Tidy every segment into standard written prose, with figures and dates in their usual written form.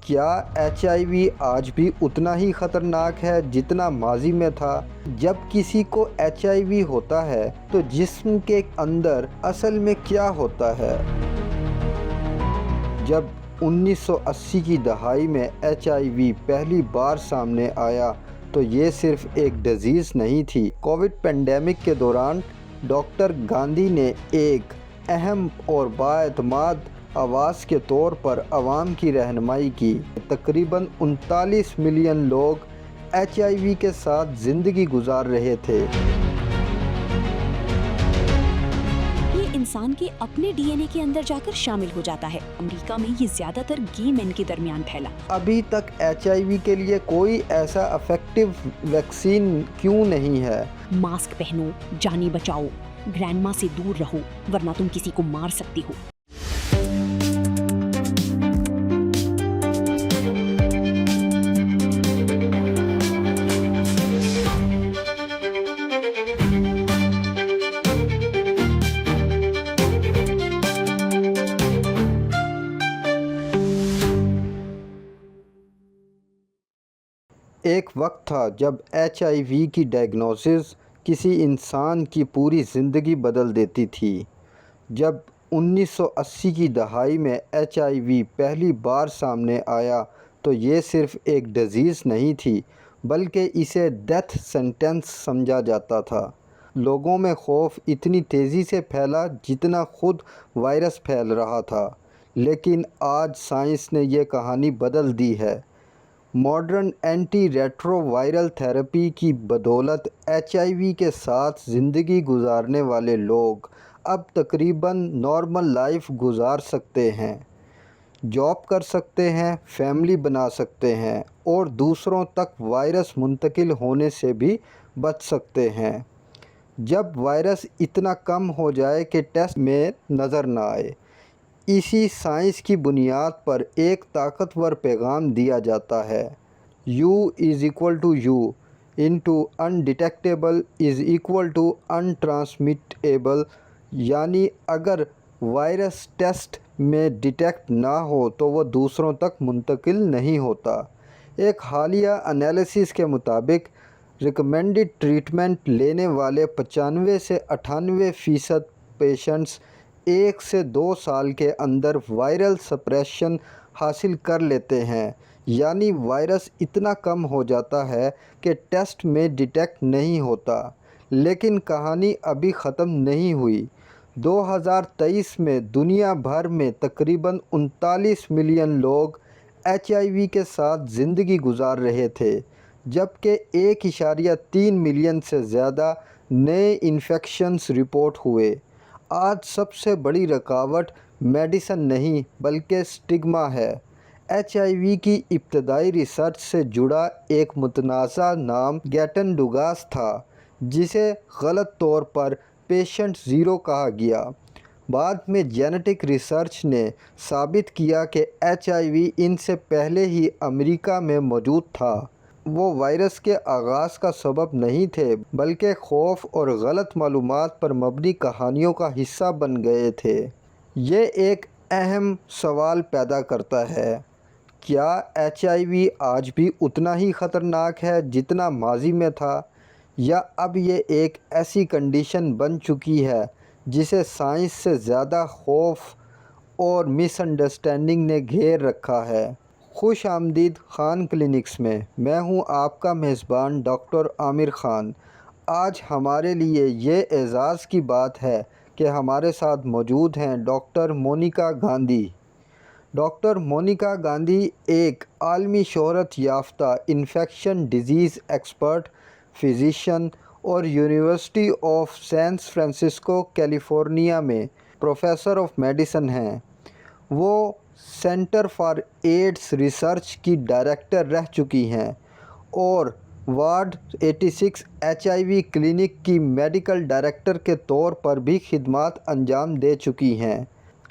کیا HIV آج بھی اتنا ہی خطرناک ہے جتنا ماضی میں تھا؟ جب کسی کو HIV ہوتا ہے تو جسم کے اندر اصل میں کیا ہوتا ہے؟ جب 1980 کی دہائی میں HIV پہلی بار سامنے آیا تو یہ صرف ایک ڈیزیز نہیں تھی۔ کووڈ پینڈیمک کے دوران ڈاکٹر گاندھی نے ایک اہم اور بااعتماد آواز کے طور پر عوام کی رہنمائی کی۔ تقریباً 39 ملین لوگ HIV کے ساتھ زندگی گزار رہے تھے۔ انسان کے اپنے DNA کے اندر جا کر شامل ہو جاتا ہے۔ امریکہ میں یہ زیادہ تر گے مین کے درمیان پھیلا۔ ابھی تک HIV کے لیے کوئی ایسا افیکٹو ویکسین کیوں نہیں ہے؟ ماسک پہنو، جانیں بچاؤ، گرینڈ ماں سے دور رہو ورنہ تم کسی کو مار سکتی ہو۔ ایک وقت تھا جب HIV کی ڈائگنوسس کسی انسان کی پوری زندگی بدل دیتی تھی۔ جب 1980 کی دہائی میں HIV پہلی بار سامنے آیا تو یہ صرف ایک ڈیزیز نہیں تھی بلکہ اسے ڈیتھ سینٹنس سمجھا جاتا تھا۔ لوگوں میں خوف اتنی تیزی سے پھیلا جتنا خود وائرس پھیل رہا تھا۔ لیکن آج سائنس نے یہ کہانی بدل دی ہے۔ Modern antiretroviral therapy کی بدولت HIV کے ساتھ زندگی گزارنے والے لوگ اب تقریباً نارمل لائف گزار سکتے ہیں، جاب کر سکتے ہیں، فیملی بنا سکتے ہیں اور دوسروں تک وائرس منتقل ہونے سے بھی بچ سکتے ہیں، جب وائرس اتنا کم ہو جائے کہ ٹیسٹ میں نظر نہ آئے۔ اسی سائنس کی بنیاد پر ایک طاقتور پیغام دیا جاتا ہے: U=U undetectable untransmittable، یعنی اگر وائرس ٹیسٹ میں ڈیٹیکٹ نہ ہو تو وہ دوسروں تک منتقل نہیں ہوتا۔ ایک حالیہ انالیسس کے مطابق ریکمینڈڈ ٹریٹمنٹ لینے والے 95 سے 98% پیشنٹس 1 سے 2 سال کے اندر وائرل سپریشن حاصل کر لیتے ہیں، یعنی وائرس اتنا کم ہو جاتا ہے کہ ٹیسٹ میں ڈیٹیکٹ نہیں ہوتا۔ لیکن کہانی ابھی ختم نہیں ہوئی۔ 2023 میں دنیا بھر میں تقریباً 39 ملین لوگ HIV کے ساتھ زندگی گزار رہے تھے، جبکہ 1.3 ملین سے زیادہ نئے انفیکشنز رپورٹ ہوئے۔ آج سب سے بڑی رکاوٹ میڈیسن نہیں بلکہ اسٹگما ہے۔ HIV کی ابتدائی ریسرچ سے جڑا ایک متنازع نام گیٹن ڈوگلاس تھا، جسے غلط طور پر پیشنٹ زیرو کہا گیا۔ بعد میں جینیٹک ریسرچ نے ثابت کیا کہ HIV ان سے پہلے ہی امریکہ میں موجود تھا۔ وہ وائرس کے آغاز کا سبب نہیں تھے بلکہ خوف اور غلط معلومات پر مبنی کہانیوں کا حصہ بن گئے تھے۔ یہ ایک اہم سوال پیدا کرتا ہے: کیا HIV آج بھی اتنا ہی خطرناک ہے جتنا ماضی میں تھا، یا اب یہ ایک ایسی کنڈیشن بن چکی ہے جسے سائنس سے زیادہ خوف اور مس انڈرسٹینڈنگ نے گھیر رکھا ہے؟ خوش آمدید خان کلینکس میں، میں ہوں آپ کا میزبان ڈاکٹر عامر خان۔ آج ہمارے لیے یہ اعزاز کی بات ہے کہ ہمارے ساتھ موجود ہیں doctor Monica Gandhi. Doctor Monica Gandhi ایک عالمی شہرت یافتہ انفیکشن ڈیزیز ایکسپرٹ، فزیشین اور university of San Francisco California میں پروفیسر آف میڈیسن ہیں۔ وہ سینٹر فار ایڈز ریسرچ کی ڈائریکٹر رہ چکی ہیں اور وارڈ 86 HIV کلینک کی میڈیکل ڈائریکٹر کے طور پر بھی خدمات انجام دے چکی ہیں۔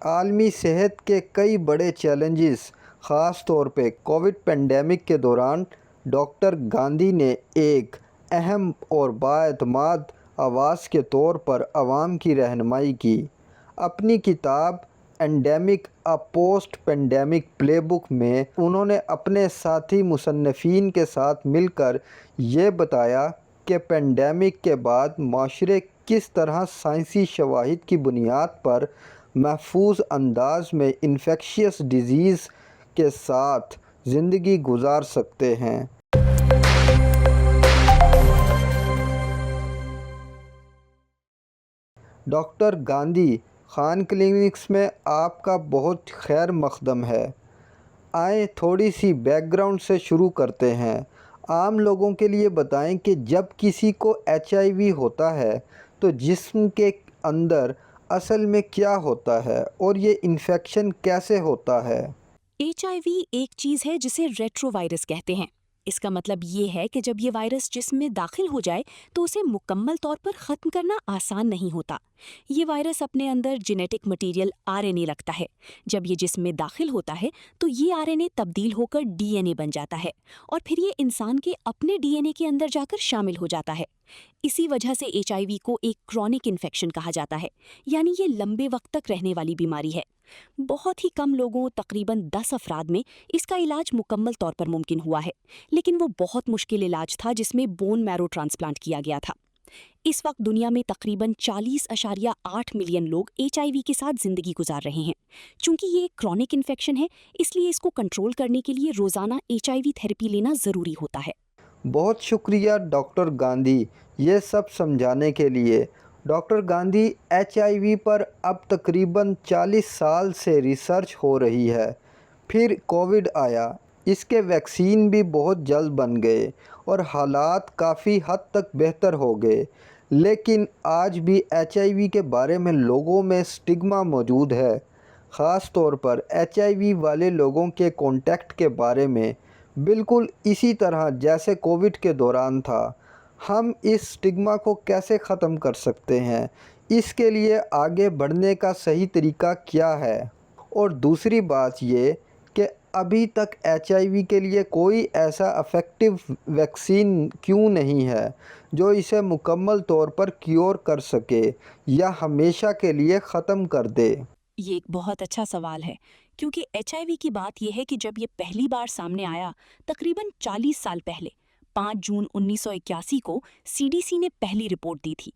عالمی صحت کے کئی بڑے چیلنجز، خاص طور پہ کووڈ پینڈیمک کے دوران ڈاکٹر گاندھی نے ایک اہم اور بااعتماد آواز کے طور پر عوام کی رہنمائی کی۔ اپنی کتاب اینڈیمک اے پوسٹ پینڈیمک پلے بک میں انہوں نے اپنے ساتھی مصنفین کے ساتھ مل کر یہ بتایا کہ پینڈیمک کے بعد معاشرے کس طرح سائنسی شواہد کی بنیاد پر محفوظ انداز میں انفیکشیس ڈیزیز کے ساتھ زندگی گزار سکتے ہیں۔ ڈاکٹر گاندھی، خان کلینکس میں آپ کا بہت خیر مقدم ہے۔ آئیں تھوڑی سی بیک گراؤنڈ سے شروع کرتے ہیں۔ عام لوگوں کے لیے بتائیں کہ جب کسی کو HIV ہوتا ہے تو جسم کے اندر اصل میں کیا ہوتا ہے اور یہ انفیکشن کیسے ہوتا ہے۔ HIV ایک چیز ہے جسے ریٹرو وائرس کہتے ہیں۔ اس کا مطلب یہ ہے کہ جب یہ وائرس جسم میں داخل ہو جائے تو اسے مکمل طور پر ختم کرنا آسان نہیں ہوتا۔ یہ وائرس اپنے اندر جینیٹک مٹیریل RNA رکھتا ہے۔ جب یہ جسم میں داخل ہوتا ہے تو یہ RNA تبدیل ہو کر DNA بن جاتا ہے اور پھر یہ انسان کے اپنے DNA کے اندر جا کر شامل ہو جاتا ہے۔ اسی وجہ سے HIV کو ایک کرونک انفیکشن کہا جاتا ہے، یعنی یہ لمبے وقت تک رہنے والی بیماری ہے۔ بہت ہی کم لوگوں، تقریباً 10 افراد میں اس کا علاج مکمل طور پر ممکن ہوا ہے، لیکن وہ بہت مشکل علاج تھا جس میں بون میرو ٹرانسپلانٹ کیا گیا تھا۔ اس وقت دنیا میں تقریباً 40.8 ملین لوگ HIV کے ساتھ زندگی گزار رہے ہیں۔ چونکہ یہ ایک کرونک انفیکشن ہے، اس لیے اس کو کنٹرول کرنے کے لیے روزانہ HIV تھیراپی لینا ضروری ہوتا ہے۔ بہت شکریہ ڈاکٹر گاندھی یہ سب سمجھانے کے لیے۔ ڈاکٹر گاندھی، HIV پر اب تقریباً 40 سال سے ریسرچ ہو رہی ہے۔ پھر کووڈ آیا، اس کے ویکسین بھی بہت جلد بن گئے اور حالات کافی حد تک بہتر ہو گئے، لیکن آج بھی HIV کے بارے میں لوگوں میں سٹگما موجود ہے۔ خاص طور پر HIV والے لوگوں کے کانٹیکٹ کے بارے میں، بالکل اسی طرح جیسے کووڈ کے دوران تھا۔ ہم اس سٹگما کو کیسے ختم کر سکتے ہیں؟ اس کے لیے آگے بڑھنے کا صحیح طریقہ کیا ہے؟ اور دوسری بات یہ کہ ابھی تک HIV کے لیے کوئی ایسا افیکٹو ویکسین کیوں نہیں ہے جو اسے مکمل طور پر کیور کر سکے یا ہمیشہ کے لیے ختم کر دے؟ یہ ایک بہت اچھا سوال ہے، کیونکہ HIV کی بات یہ ہے کہ جب یہ پہلی بار سامنے آیا تقریباً 40 سال پہلے 5 جون 1981 کو CDC نے پہلی رپورٹ دی تھی۔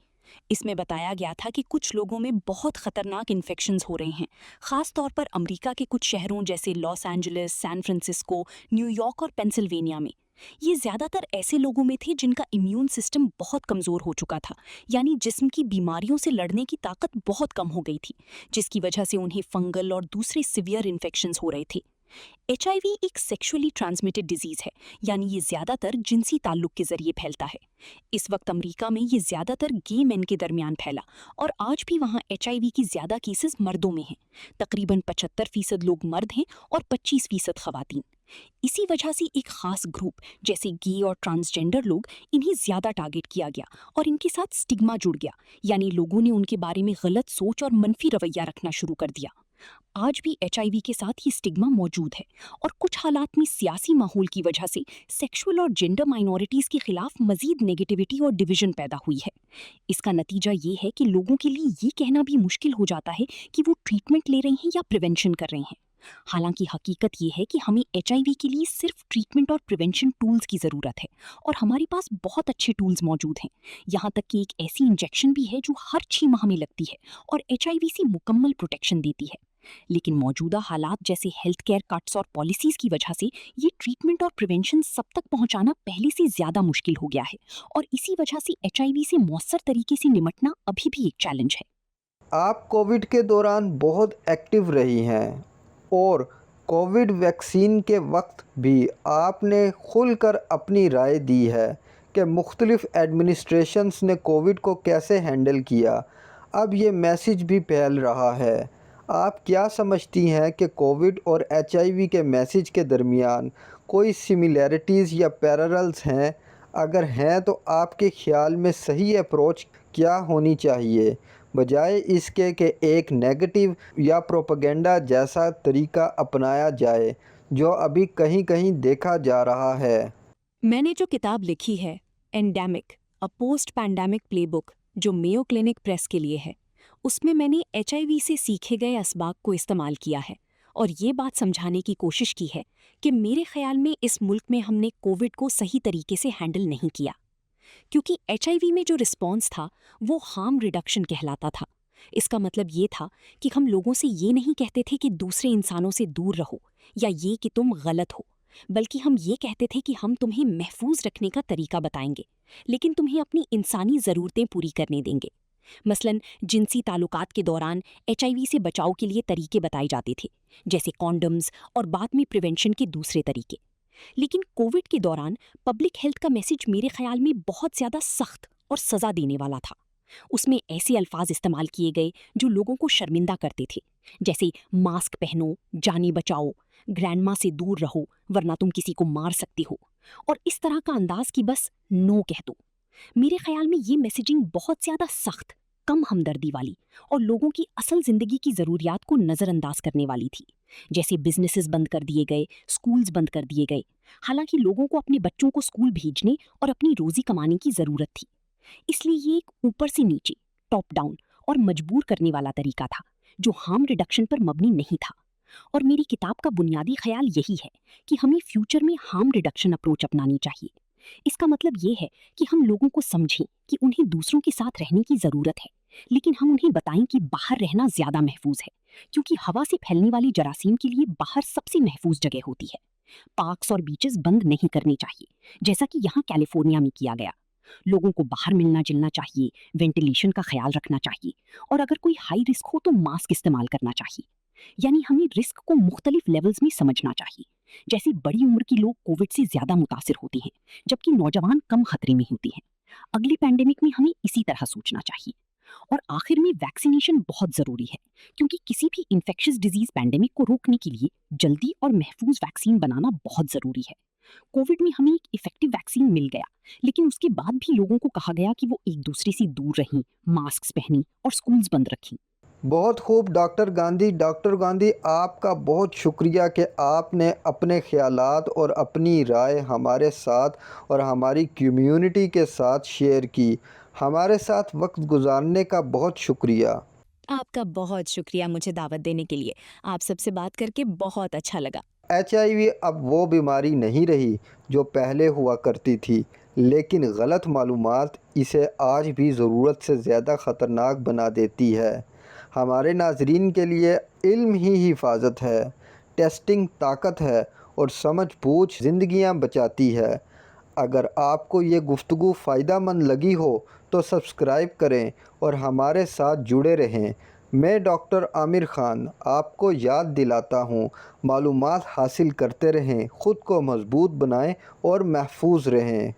اس میں بتایا گیا تھا کہ کچھ لوگوں میں بہت خطرناک انفیکشنز ہو رہے ہیں، خاص طور پر امریکہ کے کچھ شہروں جیسے Los Angeles, San Francisco, New York اور پینسلوینیا میں۔ یہ زیادہ تر ایسے لوگوں میں تھے جن کا امیون سسٹم بہت کمزور ہو چکا تھا، یعنی جسم کی بیماریوں سے لڑنے کی طاقت بہت کم ہو گئی تھی، جس کی وجہ سے انہیں فنگل اور دوسرے سیویئر انفیکشنز ہو رہے تھے۔ HIV ایک سیکشولی ٹرانسمیٹڈ ڈیزیز ہے، یعنی یہ زیادہ تر جنسی تعلق کے ذریعے پھیلتا ہے۔ اس وقت امریکہ میں یہ زیادہ تر گے مین کے درمیان پھیلا اور آج بھی وہاں HIV کی زیادہ کیسز مردوں میں ہیں۔ تقریباً 75% لوگ مرد ہیں اور 25% خواتین۔ اسی وجہ سے ایک خاص گروپ جیسے گے اور ٹرانسجینڈر لوگ انہیں زیادہ ٹارگٹ کیا گیا اور ان کے ساتھ سٹگما جڑ گیا، یعنی لوگوں نے ان کے بارے میں غلط سوچ اور منفی رویہ رکھنا شروع کر دیا۔ آج بھی HIV کے ساتھ یہ سٹگما موجود ہے اور کچھ حالات میں سیاسی ماحول کی وجہ سے سیکشول اور جینڈر مائنورٹیز کے خلاف مزید نیگیٹیوٹی اور ڈویژن پیدا ہوئی ہے۔ اس کا نتیجہ یہ ہے کہ لوگوں کے لیے یہ کہنا بھی مشکل ہو جاتا ہے کہ وہ ٹریٹمنٹ لے رہے ہیں یا پریونشن کر رہے ہیں۔ حالانکہ حقیقت یہ ہے کہ ہمیں HIV کے لیے صرف ٹریٹمنٹ اور پریونشن ٹولز کی ضرورت ہے، اور ہمارے پاس بہت اچھے ٹولز موجود ہیں، یہاں تک کہ ایک ایسی انجیکشن بھی ہے جو ہر 6 ماہ میں لگتی ہے اور HIV سے مکمل پروٹیکشن دیتی ہے۔ لیکن موجودہ حالات جیسے ہیلتھ کیئر کٹس اور پالیسیز کی وجہ سے یہ ٹریٹمنٹ اور پریونشن سب تک پہنچانا پہلے سے زیادہ مشکل ہو گیا ہے، اور اسی وجہ سے HIV سے مؤثر طریقے سے نمٹنا ابھی بھی ایک چیلنج ہے۔ آپ کووڈ کے دوران بہت ایکٹیو رہی ہیں اور کووڈ ویکسین کے وقت بھی آپ نے کھل کر اپنی رائے دی ہے کہ مختلف ایڈمنسٹریشنز نے کووڈ کو کیسے ہینڈل کیا۔ اب یہ میسج بھی پھیل رہا ہے۔ آپ کیا سمجھتی ہیں کہ کووڈ اور HIV کے میسج کے درمیان کوئی سملیرٹیز یا پیراللز ہیں؟ اگر ہیں تو آپ کے خیال میں صحیح اپروچ کیا ہونی چاہیے، بجائے اس کے کہ ایک نیگیٹو یا پروپیگنڈا جیسا طریقہ اپنایا جائے جو ابھی کہیں کہیں دیکھا جا رہا ہے؟ میں نے جو کتاب لکھی ہے اینڈیمک اے پوسٹ پینڈیمک پلے بک، جو میو کلینک پریس کے لیے ہے، اس میں نے HIV سے سیکھے گئے اسباق کو استعمال کیا ہے اور یہ بات سمجھانے کی کوشش کی ہے کہ میرے خیال میں اس ملک میں ہم نے کووڈ کو صحیح طریقے سے ہینڈل نہیں کیا، کیونکہ HIV میں جو رسپانس تھا وہ ہارم ریڈکشن کہلاتا تھا۔ اس کا مطلب یہ تھا کہ ہم لوگوں سے یہ نہیں کہتے تھے کہ دوسرے انسانوں سے دور رہو یا یہ کہ تم غلط ہو، بلکہ ہم یہ کہتے تھے کہ ہم تمہیں محفوظ رکھنے کا طریقہ بتائیں گے، لیکن تمہیں اپنی انسانی ضرورتیں پوری کرنے دیں گے۔ مثلاً جنسی تعلقات کے دوران HIV سے بچاؤ کے لیے طریقے بتائے جاتے تھے، جیسے کانڈمز اور بعد میں پریونشن کے دوسرے طریقے۔ لیکن کووڈ کے دوران پبلک ہیلتھ کا میسج میرے خیال میں بہت زیادہ سخت اور سزا دینے والا تھا۔ اس میں ایسے الفاظ استعمال کیے گئے جو لوگوں کو شرمندہ کرتے تھے، جیسے ماسک پہنو، جانیں بچاؤ، گرینڈ ماں سے دور رہو ورنہ تم کسی کو مار سکتی ہو، اور اس طرح کا انداز کی بس نو کہہ دو۔ میرے خیال میں یہ میسیجنگ بہت زیادہ سخت، کم ہمدردی والی اور لوگوں کی اصل زندگی کی ضروریات کو نظر انداز کرنے والی تھی، جیسے بزنسز بند کر دیے گئے، سکولز بند کر دیے گئے، حالانکہ لوگوں کو اپنے بچوں کو سکول بھیجنے اور اپنی روزی کمانے کی ضرورت تھی۔ اس لیے یہ ایک اوپر سے نیچے، ٹاپ ڈاؤن اور مجبور کرنے والا طریقہ تھا جو ہارم ریڈکشن پر مبنی نہیں تھا۔ اور میری کتاب کا بنیادی خیال یہی ہے کہ ہمیں فیوچر میں ہارم ریڈکشن اپروچ اپنانی چاہیے۔ اس کا مطلب یہ ہے کہ ہم لوگوں کو سمجھیں کہ انہیں دوسروں کے ساتھ رہنے کی ضرورت ہے، لیکن ہم انہیں بتائیں کہ باہر رہنا زیادہ محفوظ ہے، کیونکہ ہوا سے پھیلنے والی جراثیم کے لیے باہر سب سے محفوظ جگہ ہوتی ہے۔ پارکس اور بیچز بند نہیں کرنے چاہیے، جیسا کہ یہاں کیلیفورنیا میں کیا گیا۔ لوگوں کو باہر ملنا جلنا چاہیے، وینٹیلیشن کا خیال رکھنا چاہیے، اور اگر کوئی ہائی رسک ہو تو ماسک استعمال کرنا چاہیے۔ یعنی ہمیں رسک کو مختلف لیولز میں سمجھنا چاہیے، جیسے بڑی عمر کے لوگ کووڈ سے زیادہ متاثر ہوتے ہیں جبکہ نوجوان کم خطرے میں ہوتے ہیں۔ اگلے پینڈیمک میں ہمیں اسی طرح سوچنا چاہیے۔ اور آخر میں ویکسینیشن بہت ضروری ہے، کیونکہ کسی بھی انفیکشس ڈیزیز پینڈیمک کو روکنے کے لیے جلدی اور محفوظ ویکسین بنانا بہت ضروری ہے۔ کووڈ میں ہمیں ایک ایفیکٹو ویکسین مل گیا، لیکن اس کے بعد بھی لوگوں کو کہا گیا کہ وہ ایک دوسرے سے دور رہیں، ماسکس پہنیں اور سکولز بند رکھیں۔ بہت خوب ڈاکٹر گاندھی۔ ڈاکٹر گاندھی، آپ کا بہت شکریہ کہ آپ نے اپنے خیالات اور اپنی رائے ہمارے ساتھ اور ہماری کمیونٹی کے ساتھ شیئر کی۔ ہمارے ساتھ وقت گزارنے کا بہت شکریہ۔ آپ کا بہت شکریہ مجھے دعوت دینے کے لیے، آپ سب سے بات کر کے بہت اچھا لگا۔ HIV اب وہ بیماری نہیں رہی جو پہلے ہوا کرتی تھی، لیکن غلط معلومات اسے آج بھی ضرورت سے زیادہ خطرناک بنا دیتی ہے۔ ہمارے ناظرین کے لیے علم ہی حفاظت ہے، ٹیسٹنگ طاقت ہے اور سمجھ بوجھ زندگیاں بچاتی ہے۔ اگر آپ کو یہ گفتگو فائدہ مند لگی ہو تو سبسکرائب کریں اور ہمارے ساتھ جڑے رہیں۔ میں ڈاکٹر عامر خان آپ کو یاد دلاتا ہوں، معلومات حاصل کرتے رہیں، خود کو مضبوط بنائیں اور محفوظ رہیں۔